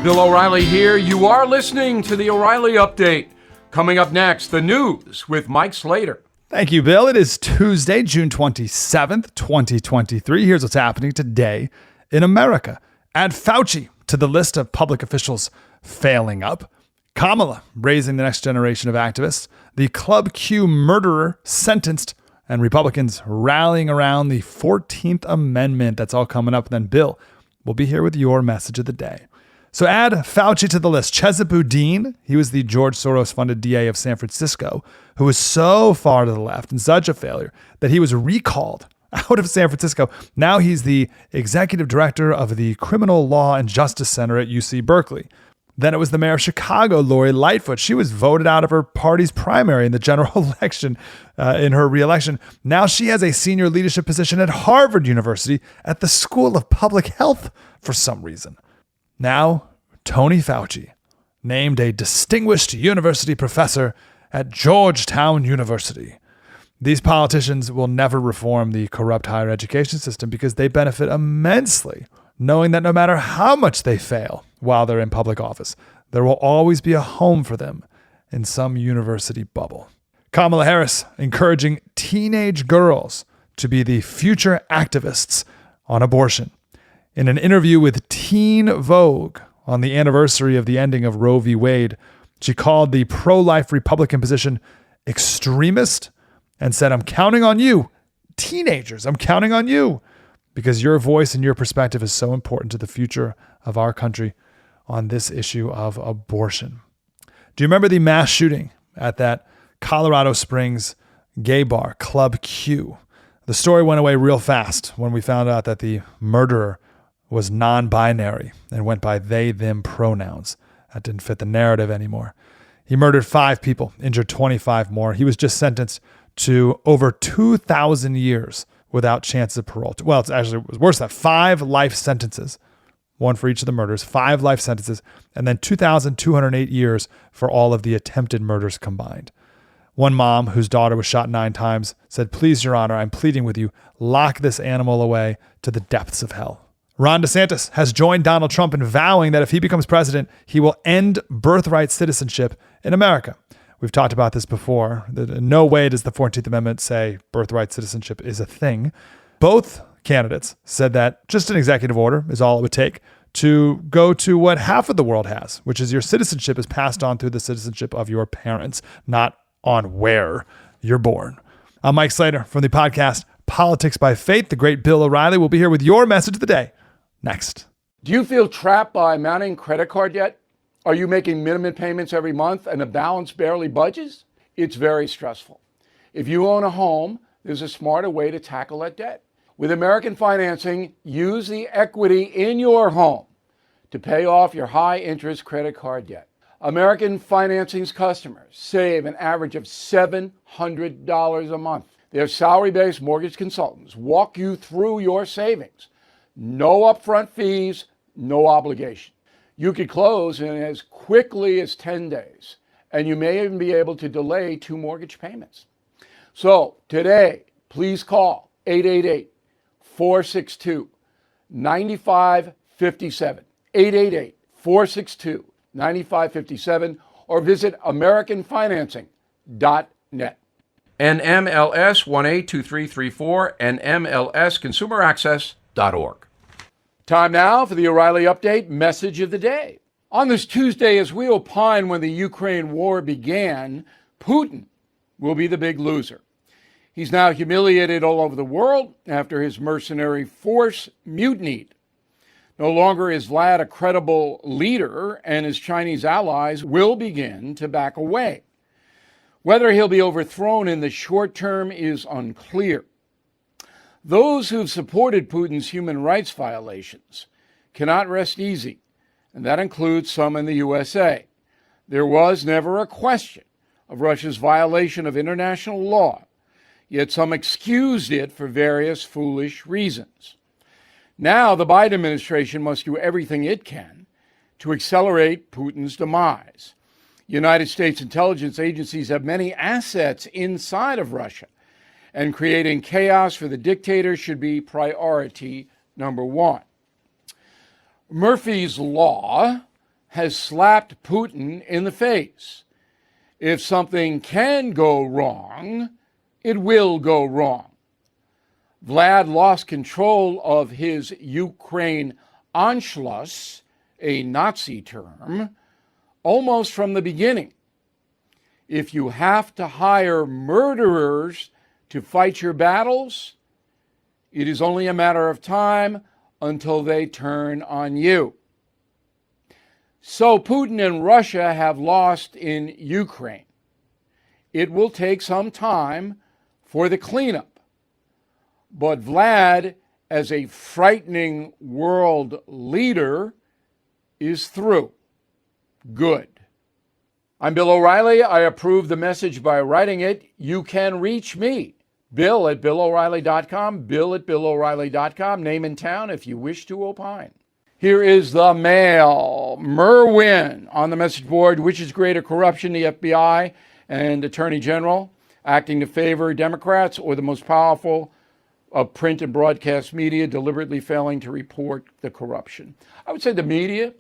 Bill O'Reilly here. You are listening to the O'Reilly Update. Coming up next, the news with Mike Slater. Thank you, Bill. It is Tuesday, June 27th, 2023. Here's what's happening today in America. Add Fauci to the list of public officials failing up. Kamala raising the next generation of activists. The Club Q murderer sentenced. And Republicans rallying around the 14th Amendment. That's all coming up. And then Bill will be here with your message of the day. So add Fauci to the list. Chesa Boudin, he was the George Soros-funded DA of San Francisco, who was so far to the left and such a failure that he was recalled out of San Francisco. Now he's the executive director of the Criminal Law and Justice Center at UC Berkeley. Then it was the mayor of Chicago, Lori Lightfoot. She was voted out of her party's primary in the general election in her reelection. Now she has a senior leadership position at Harvard University at the School of Public Health for some reason. Now, Tony Fauci, named a distinguished university professor at Georgetown University. These politicians will never reform the corrupt higher education system because they benefit immensely, knowing that no matter how much they fail while they're in public office, there will always be a home for them in some university bubble. Kamala Harris encouraging teenage girls to be the future activists on abortion. In an interview with Teen Vogue on the anniversary of the ending of Roe v. Wade, she called the pro-life Republican position extremist and said, "I'm counting on you, teenagers, I'm counting on you, because your voice and your perspective is so important to the future of our country on this issue of abortion." Do you remember the mass shooting at that Colorado Springs gay bar, Club Q? The story went away real fast when we found out that the murderer was non-binary and went by they, them pronouns. That didn't fit the narrative anymore. He murdered 5 people, injured 25 more. He was just sentenced to over 2,000 years without chance of parole. Well, it was worse than that. 5 life sentences, one for each of the murders, 5 life sentences, and then 2,208 years for all of the attempted murders combined. One mom, whose daughter was shot 9 times, said, "Please, Your Honor, I'm pleading with you, lock this animal away to the depths of hell." Ron DeSantis has joined Donald Trump in vowing that if he becomes president, he will end birthright citizenship in America. We've talked about this before. In no way does the 14th Amendment say birthright citizenship is a thing. Both candidates said that just an executive order is all it would take to go to what half of the world has, which is your citizenship is passed on through the citizenship of your parents, not on where you're born. I'm Mike Slater from the podcast Politics by Faith. The great Bill O'Reilly will be here with your message of the day next. Do you feel trapped by mounting credit card debt? Are you making minimum payments every month and the balance barely budges? It's very stressful. If you own a home, there's a smarter way to tackle that debt. With American Financing, use the equity in your home to pay off your high-interest credit card debt. American Financing's customers save an average of $700 a month. Their salary-based mortgage consultants walk you through your savings. No upfront fees, no obligation. You could close in as quickly as 10 days, and you may even be able to delay 2 mortgage payments. So today, please call 888-462-9557, 888-462-9557, or visit AmericanFinancing.net. NMLS 182334, NMLSConsumerAccess.org. Time now for the O'Reilly Update message of the day. On this Tuesday, as we opine when the Ukraine war began, Putin will be the big loser. He's now humiliated all over the world after his mercenary force mutinied. No longer is Vlad a credible leader, and his Chinese allies will begin to back away. Whether he'll be overthrown in the short term is unclear. Those who've supported Putin's human rights violations cannot rest easy, and that includes some in the USA. There was never a question of Russia's violation of international law, yet some excused it for various foolish reasons. Now the Biden administration must do everything it can to accelerate Putin's demise. United States intelligence agencies have many assets inside of Russia, and creating chaos for the dictator should be priority number 1. Murphy's Law has slapped Putin in the face. If something can go wrong, it will go wrong. Vlad lost control of his Ukraine Anschluss, a Nazi term, almost from the beginning. If you have to hire murderers to fight your battles, it is only a matter of time until they turn on you. So Putin and Russia have lost in Ukraine. It will take some time for the cleanup. But Vlad, as a frightening world leader, is through. Good. I'm Bill O'Reilly. I approve the message by writing it. You can reach me, Bill at BillO'Reilly.com, Bill at BillO'Reilly.com, name and town if you wish to opine. Here is the mail. Merwin on the message board. Which is greater, corruption, the FBI and Attorney General acting to favor Democrats, or the most powerful of print and broadcast media deliberately failing to report the corruption? I would say the media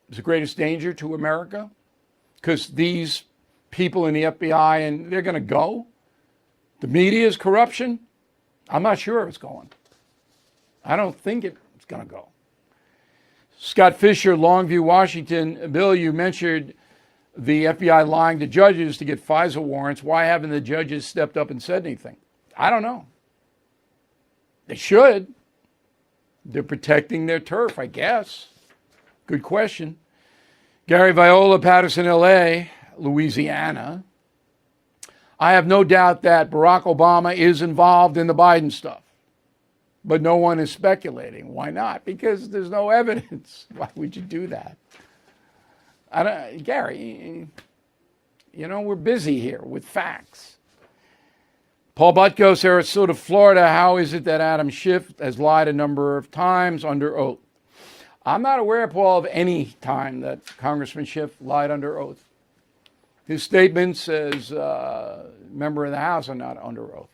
is the greatest danger to America, because these people in the FBI, and they're going to go. The media's corruption, I'm not sure it's going. I don't think it's going to go. Scott Fisher, Longview, Washington. Bill, you mentioned the FBI lying to judges to get FISA warrants. Why haven't the judges stepped up and said anything? I don't know. They should. They're protecting their turf, I guess. Good question. Gary Viola, Patterson, LA, Louisiana. I have no doubt that Barack Obama is involved in the Biden stuff, but no one is speculating. Why not? Because there's no evidence. Why would you do that? Gary, we're busy here with facts. Paul Butko, Sarasota, Florida. How is it that Adam Schiff has lied a number of times under oath? I'm not aware, Paul, of any time that Congressman Schiff lied under oath. His statements as a member of the House are not under oath.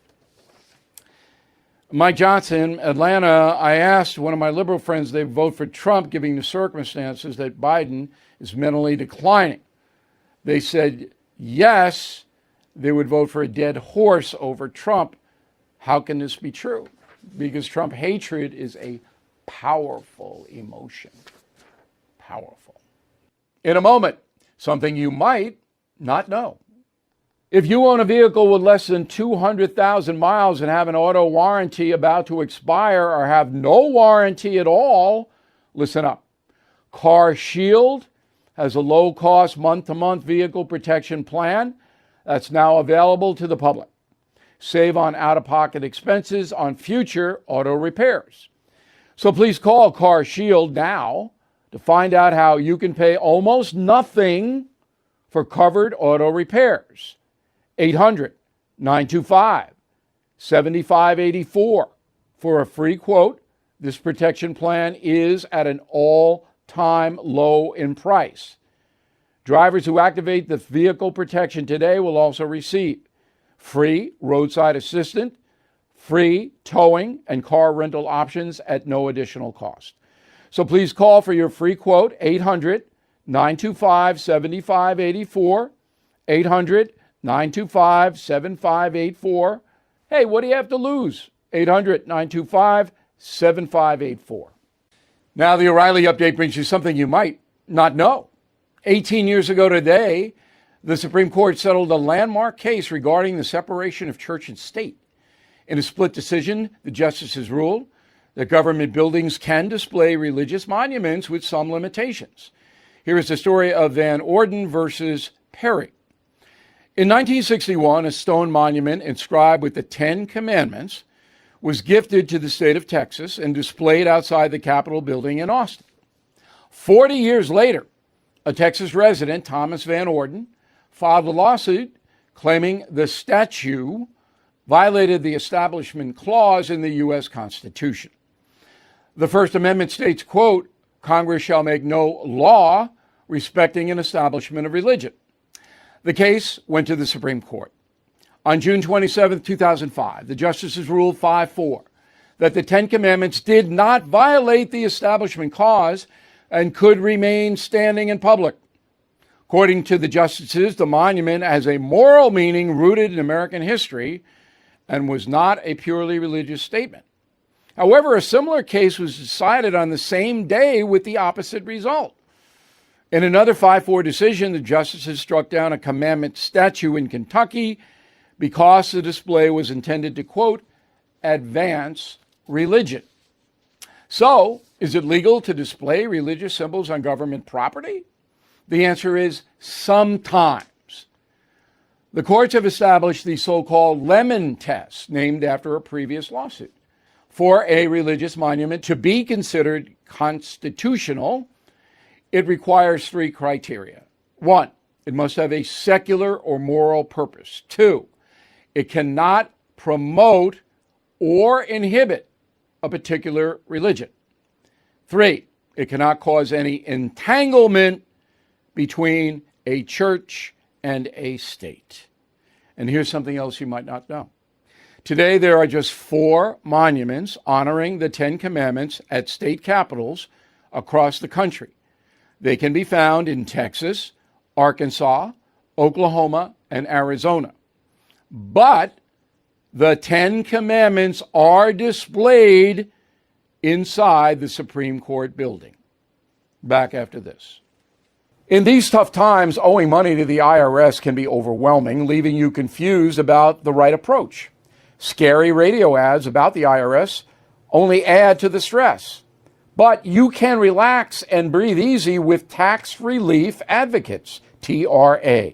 Mike Johnson, Atlanta. I asked one of my liberal friends, they vote for Trump, given the circumstances that Biden is mentally declining. They said, yes, they would vote for a dead horse over Trump. How can this be true? Because Trump hatred is a powerful emotion. Powerful. In a moment, something you might not know. If you own a vehicle with less than 200,000 miles and have an auto warranty about to expire, or have no warranty at all, listen up. Car Shield has a low-cost month-to-month vehicle protection plan that's now available to the public. Save on out-of-pocket expenses on future auto repairs. So please call Car Shield now to find out how you can pay almost nothing for covered auto repairs. 800-925-7584 for a free quote. This protection plan is at an all-time low in price. Drivers who activate the vehicle protection today will also receive free roadside assistance, free towing and car rental options at no additional cost. So please call for your free quote, 800-925-7584, 800-925-7584. Hey, what do you have to lose? 800-925-7584. Now, the O'Reilly update brings you something you might not know. 18 years ago today, the Supreme Court settled a landmark case regarding the separation of church and state. In a split decision, the justices ruled that government buildings can display religious monuments with some limitations. Here is the story of Van Orden versus Perry. In 1961, a stone monument inscribed with the 10 Commandments was gifted to the state of Texas and displayed outside the Capitol building in Austin. 40 years later, a Texas resident, Thomas Van Orden, filed a lawsuit claiming the statue violated the Establishment Clause in the U.S. Constitution. The First Amendment states, quote, Congress shall make no law respecting an establishment of religion. The case went to the Supreme Court. On June 27, 2005, the justices ruled 5-4 that the 10 Commandments did not violate the Establishment Clause and could remain standing in public. According to the justices, the monument has a moral meaning rooted in American history and was not a purely religious statement. However, a similar case was decided on the same day with the opposite result. In another 5-4 decision, the justices struck down a commandment statue in Kentucky because the display was intended to, quote, advance religion. So, is it legal to display religious symbols on government property? The answer is sometimes. The courts have established the so-called Lemon test, named after a previous lawsuit. For a religious monument to be considered constitutional, it requires 3 criteria. 1, it must have a secular or moral purpose. 2, it cannot promote or inhibit a particular religion. 3, it cannot cause any entanglement between a church and a state. And here's something else you might not know. Today, there are just 4 monuments honoring the 10 Commandments at state capitals across the country. They can be found in Texas, Arkansas, Oklahoma, and Arizona. But the 10 Commandments are displayed inside the Supreme Court building. Back after this. In these tough times, owing money to the IRS can be overwhelming, leaving you confused about the right approach. Scary radio ads about the IRS only add to the stress. But you can relax and breathe easy with Tax Relief Advocates, TRA.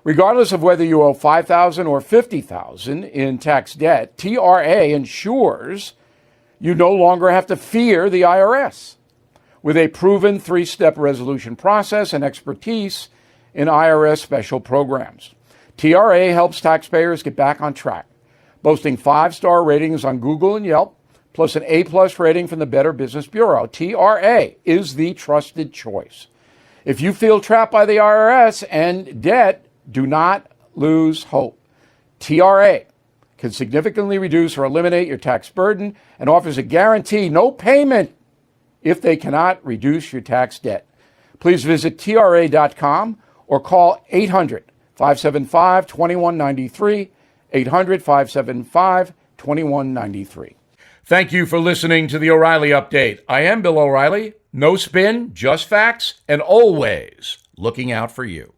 Regardless of whether you owe $5,000 or $50,000 in tax debt, TRA ensures you no longer have to fear the IRS. With a proven 3-step resolution process and expertise in IRS special programs, TRA helps taxpayers get back on track, boasting 5-star ratings on Google and Yelp, plus an A+ rating from the Better Business Bureau. TRA is the trusted choice. If you feel trapped by the IRS and debt, do not lose hope. TRA can significantly reduce or eliminate your tax burden and offers a guarantee no payment if they cannot reduce your tax debt. Please visit TRA.com or call 800-575-2193, 800-575-2193. Thank you for listening to the O'Reilly Update. I am Bill O'Reilly. No spin, just facts, and always looking out for you.